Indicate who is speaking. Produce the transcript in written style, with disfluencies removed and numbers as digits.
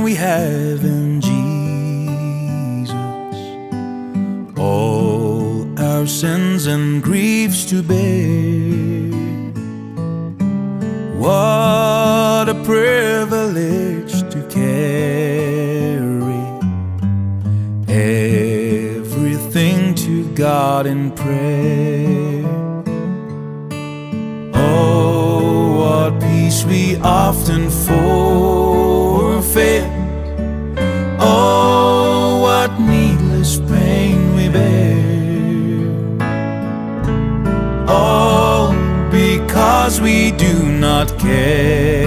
Speaker 1: we have in Jesus. All our sins and griefs to bear. What a privilege to carry everything to God in prayer. Oh, what peace we often forfeit. Oh, what needless pain we bear. All because we do not care.